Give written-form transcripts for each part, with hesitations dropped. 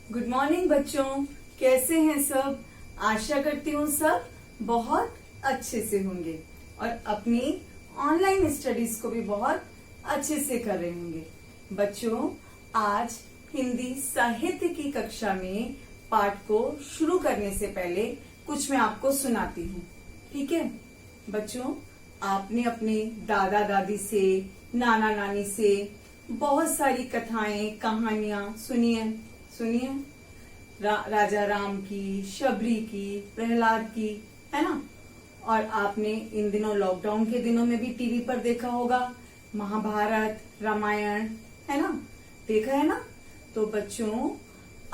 Good morning बच्चों, कैसे हैं सब। आशा करती हूँ सब बहुत अच्छे से होंगे और अपनी ऑनलाइन स्टडीज को भी बहुत अच्छे से कर रहे होंगे। बच्चों, आज हिंदी साहित्य की कक्षा में पाठ को शुरू करने से पहले कुछ मैं आपको सुनाती हूँ, ठीक है। बच्चों, आपने अपने दादा दादी से, नाना नानी से बहुत सारी कथाएं, कहानियां सुनिए राजा राम की, शबरी की, प्रहलाद की, है ना। और आपने इन दिनों, लॉकडाउन के दिनों में भी टीवी पर देखा होगा महाभारत, रामायण, है ना, देखा है ना। तो बच्चों,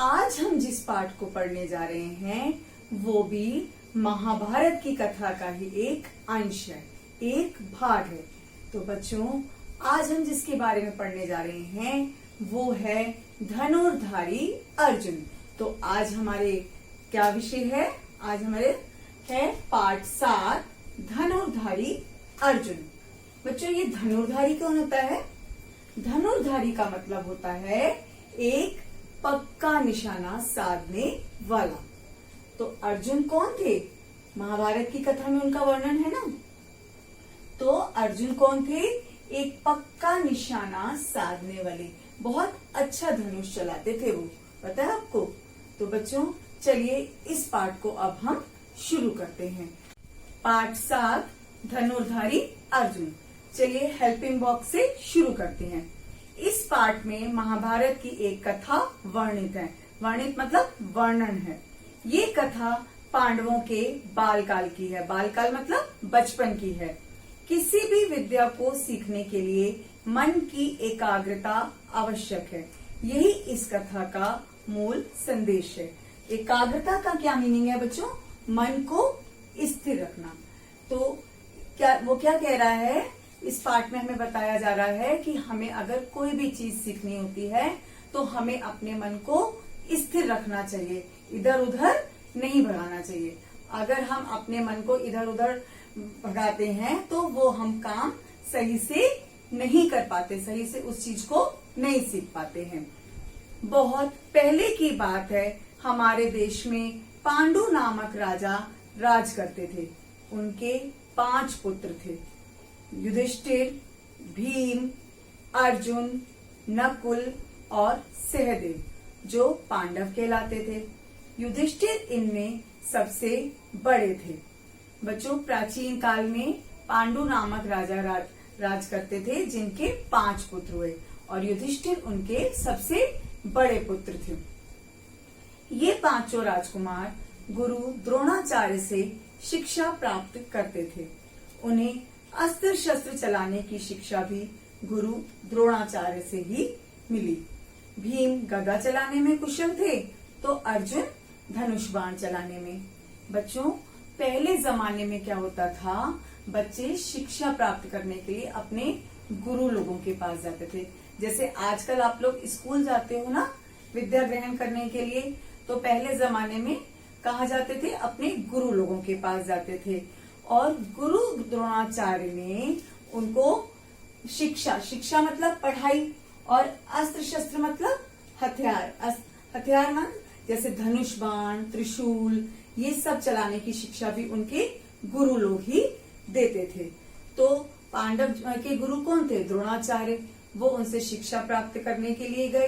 आज हम जिस पाठ को पढ़ने जा रहे हैं वो भी महाभारत की कथा का ही एक अंश है, एक भाग है। तो बच्चों, आज हम जिसके बारे में पढ़ने जा रहे हैं वो है धनुर्धारी अर्जुन। तो आज हमारे क्या विषय है, आज हमारे है पाठ 7 धनुर्धारी अर्जुन। बच्चों, ये धनुर्धारी कौन होता है? धनुर्धारी का मतलब होता है एक पक्का निशाना साधने वाला। तो अर्जुन कौन थे? महाभारत की कथा में उनका वर्णन है ना। तो अर्जुन कौन थे? एक पक्का निशाना साधने वाले, बहुत अच्छा धनुष चलाते थे वो, पता है आपको। तो बच्चों, चलिए इस पाठ को अब हम शुरू करते हैं। पाठ 7 धनुर्धारी अर्जुन। चलिए हेल्पिंग बॉक्स से शुरू करते हैं। इस पाठ में महाभारत की एक कथा वर्णित है। वर्णित मतलब वर्णन है। ये कथा पांडवों के बालकाल की है। बालकाल मतलब बचपन की है। किसी भी विद्या को सीखने के लिए मन की एकाग्रता आवश्यक है। यही इस कथा का मूल संदेश है। एकाग्रता का क्या मीनिंग है बच्चों? मन को स्थिर रखना। तो क्या कह रहा है? इस पाठ में हमें बताया जा रहा है कि हमें अगर कोई भी चीज सीखनी होती है तो हमें अपने मन को स्थिर रखना चाहिए, इधर उधर नहीं भगाना चाहिए। अगर हम अपने मन को इधर उधर भगाते हैं तो वो हम काम सही से नहीं कर पाते, सही से उस चीज को नहीं सीख पाते हैं। बहुत पहले की बात है, हमारे देश में पांडु नामक राजा राज करते थे। उनके 5 पुत्र थे, युधिष्ठिर, भीम, अर्जुन, नकुल और सहदेव, जो पांडव कहलाते थे। युधिष्ठिर इनमें सबसे बड़े थे। बच्चों, प्राचीन काल में पांडु नामक राजा राज करते थे, जिनके 5 पुत्र हुए और युधिष्ठिर उनके सबसे बड़े पुत्र थे। ये 5 राजकुमार गुरु द्रोणाचार्य से शिक्षा प्राप्त करते थे। उन्हें अस्त्र शस्त्र चलाने की शिक्षा भी गुरु द्रोणाचार्य से ही मिली। भीम गदा चलाने में कुशल थे तो अर्जुन धनुष बाण चलाने में। बच्चों, पहले जमाने में क्या होता था, बच्चे शिक्षा प्राप्त करने के लिए अपने गुरु लोगों के पास जाते थे। जैसे आजकल आप लोग स्कूल जाते हो ना विद्या ग्रहण करने के लिए, तो पहले जमाने में कहाँ जाते थे? अपने गुरु लोगों के पास जाते थे। और गुरु द्रोणाचार्य ने उनको शिक्षा मतलब पढ़ाई, और अस्त्र शस्त्र मतलब हथियार। हथियार मान जैसे धनुष बाण, त्रिशूल, ये सब चलाने की शिक्षा भी उनके गुरु लोग ही देते थे। तो पांडव के गुरु कौन थे? द्रोणाचार्य। वो उनसे शिक्षा प्राप्त करने के लिए गए।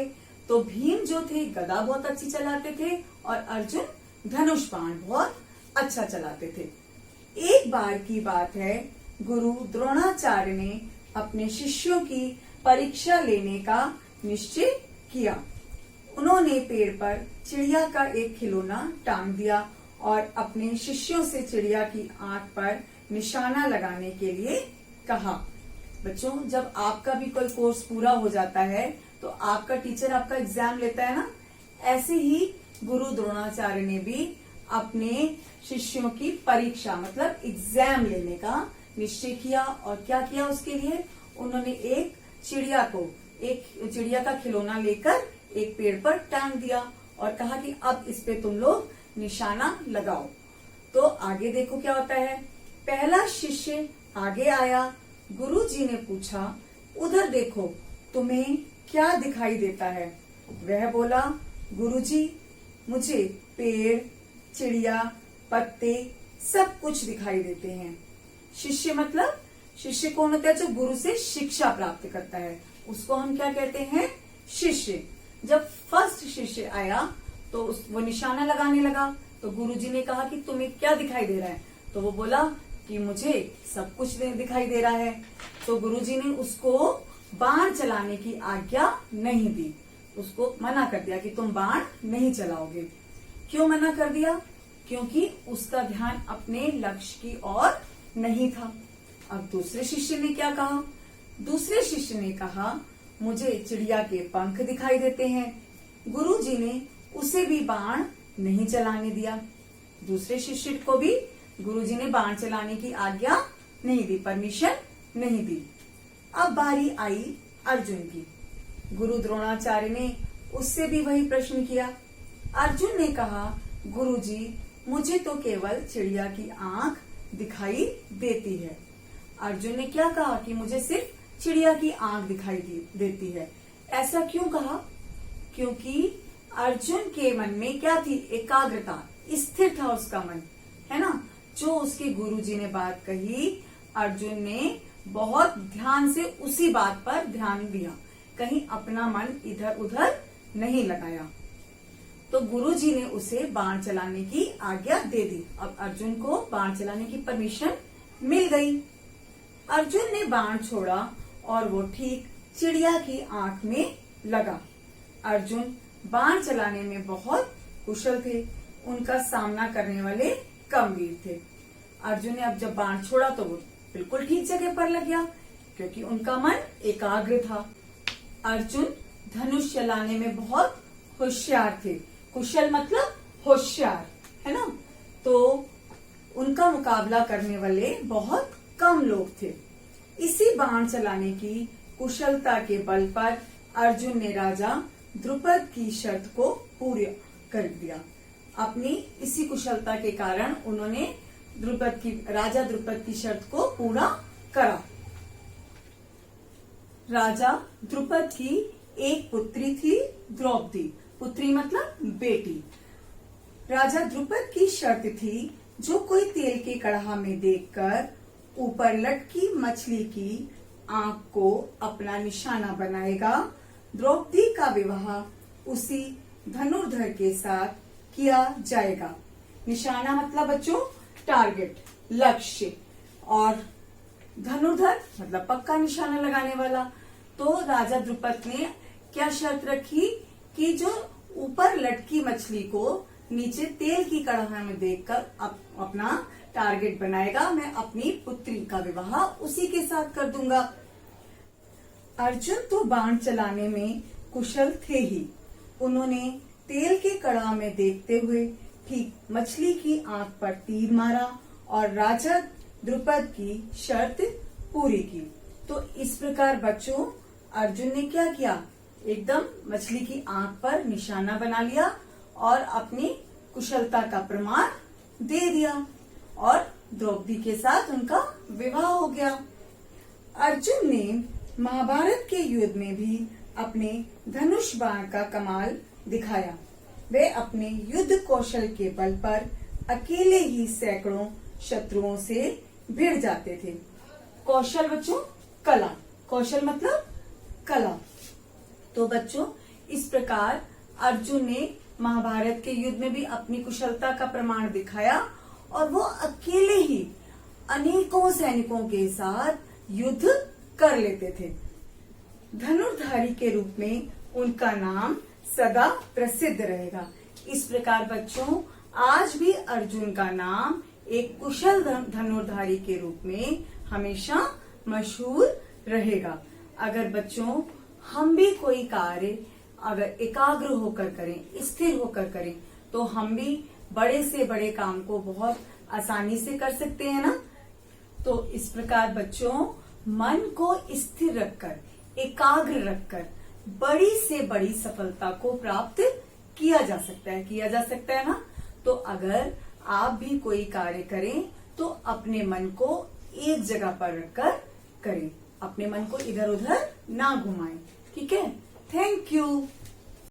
तो भीम जो थे गदा बहुत अच्छी चलाते थे और अर्जुन धनुष बाण बहुत अच्छा चलाते थे। एक बार की बात है, गुरु द्रोणाचार्य ने अपने शिष्यों की परीक्षा लेने का निश्चय किया। उन्होंने पेड़ पर चिड़िया का एक खिलौना टांग दिया और अपने शिष्यों से चिड़िया की आंख पर निशाना लगाने के लिए कहा। बच्चों, जब आपका भी कोई कोर्स पूरा हो जाता है तो आपका टीचर आपका एग्जाम लेता है ना, ऐसे ही गुरु द्रोणाचार्य ने भी अपने शिष्यों की परीक्षा मतलब एग्जाम लेने का निश्चय किया। और क्या किया उसके लिए? उन्होंने एक चिड़िया का खिलौना लेकर एक पेड़ पर टांग दिया और कहा कि अब इस पे तुम लोग निशाना लगाओ। तो आगे देखो क्या होता है। पहला शिष्य आगे आया। गुरुजी ने पूछा, उधर देखो, तुम्हें क्या दिखाई देता है? वह बोला, गुरुजी, मुझे पेड़, चिड़िया, पत्ते सब कुछ दिखाई देते हैं। शिष्य मतलब, शिष्य कौन होता है? जो गुरु से शिक्षा प्राप्त करता है, उसको हम क्या कहते हैं? शिष्य। जब फर्स्ट शिष्य आया तो वो निशाना लगाने लगा, तो गुरुजी ने कहा कि तुम्हें क्या दिखाई दे रहा है? तो वो बोला कि मुझे सब कुछ दिखाई दे रहा है। तो गुरुजी ने उसको बाण चलाने की आज्ञा नहीं दी, उसको मना कर दिया कि तुम बाण नहीं चलाओगे। क्यों मना कर दिया? क्योंकि उसका ध्यान अपने लक्ष्य की ओर नहीं था। अब दूसरे शिष्य ने क्या कहा? दूसरे शिष्य ने कहा, मुझे चिड़िया के पंख दिखाई देते हैं। गुरुजी ने उसे भी बाण नहीं चलाने दिया। दूसरे शिष्य को भी गुरुजी ने बाण चलाने की आज्ञा नहीं दी, परमिशन नहीं दी। अब बारी आई अर्जुन की। गुरु द्रोणाचार्य ने उससे भी वही प्रश्न किया। अर्जुन ने कहा, गुरुजी, मुझे तो केवल चिड़िया की आंख दिखाई देती है। अर्जुन ने क्या कहा? कि मुझे सिर्फ चिड़िया की आंख दिखाई देती है। ऐसा क्यों कहा? क्योंकि अर्जुन के मन में क्या थी? एकाग्रता, स्थिर था उसका मन, है ना। जो उसके गुरुजी ने बात कही, अर्जुन ने बहुत ध्यान से उसी बात पर ध्यान दिया, कहीं अपना मन इधर उधर नहीं लगाया। तो गुरुजी ने उसे बाण चलाने की आज्ञा दे दी। अब अर्जुन को बाण चलाने की परमिशन मिल गई। अर्जुन ने बाण छोड़ा और वो ठीक चिड़िया की आंख में लगा। अर्जुन बाण चलाने में बहुत कुशल थे, उनका सामना करने वाले कम वीर थे। अर्जुन ने अब जब बाण छोड़ा तो वो बिल्कुल ठीक जगह पर लग गया, क्योंकि उनका मन एकाग्र था। अर्जुन धनुष चलाने में बहुत होशियार थे। कुशल मतलब होशियार, है ना। तो उनका मुकाबला करने वाले बहुत कम लोग थे। इसी बाण चलाने की कुशलता के बल पर अर्जुन ने राजा द्रुपद की शर्त को पूरा कर दिया। अपनी इसी कुशलता के कारण उन्होंने राजा द्रुपद की शर्त को पूरा करा। राजा द्रुपद की एक पुत्री थी, द्रौपदी। पुत्री मतलब बेटी। राजा द्रुपद की शर्त थी, जो कोई तेल के कड़ाहा में देखकर ऊपर लटकी मछली की आंख को अपना निशाना बनाएगा, द्रौपदी का विवाह उसी धनुर्धर के साथ किया जाएगा। निशाना मतलब बच्चों टारगेट, लक्ष्य, और धनुर्धर मतलब पक्का निशाना लगाने वाला। तो राजा द्रुपद ने क्या शर्त रखी कि जो ऊपर लटकी मछली को नीचे तेल की कड़ाहा में देखकर अपना टारगेट बनाएगा, मैं अपनी पुत्री का विवाह उसी के साथ कर दूंगा। अर्जुन तो बाण चलाने में कुशल थे ही। उन्होंने तेल के कड़ाह में देखते हुए ठीक मछली की आंख पर तीर मारा और राजा द्रुपद की शर्त पूरी की। तो इस प्रकार बच्चों अर्जुन ने क्या किया? एकदम मछली की आंख पर निशाना बना लिया और अपनी कुशलता का प्रमाण दे दिया, और द्रौपदी के साथ उनका विवाह हो गया। अर्जुन ने महाभारत के युद्ध में भी अपने धनुष बाण का कमाल दिखाया। वे अपने युद्ध कौशल के बल पर अकेले ही सैकड़ों शत्रुओं से भिड़ जाते थे। कौशल बच्चों कला, कौशल मतलब कला। तो बच्चों इस प्रकार अर्जुन ने महाभारत के युद्ध में भी अपनी कुशलता का प्रमाण दिखाया, और वो अकेले ही अनेकों सैनिकों के साथ युद्ध कर लेते थे। धनुर्धारी के रूप में उनका नाम सदा प्रसिद्ध रहेगा। इस प्रकार बच्चों आज भी अर्जुन का नाम एक कुशल धनुर्धारी के रूप में हमेशा मशहूर रहेगा। अगर बच्चों हम भी कोई कार्य अगर एकाग्र होकर करें, स्थिर होकर करें, तो हम भी बड़े से बड़े काम को बहुत आसानी से कर सकते हैं ना। तो इस प्रकार बच्चों मन को स्थिर रखकर, एकाग्र रखकर बड़ी से बड़ी सफलता को प्राप्त किया जा सकता है ना। तो अगर आप भी कोई कार्य करें तो अपने मन को एक जगह पर रखकर करें, अपने मन को इधर उधर ना घुमाएं। ठीक है, थैंक यू।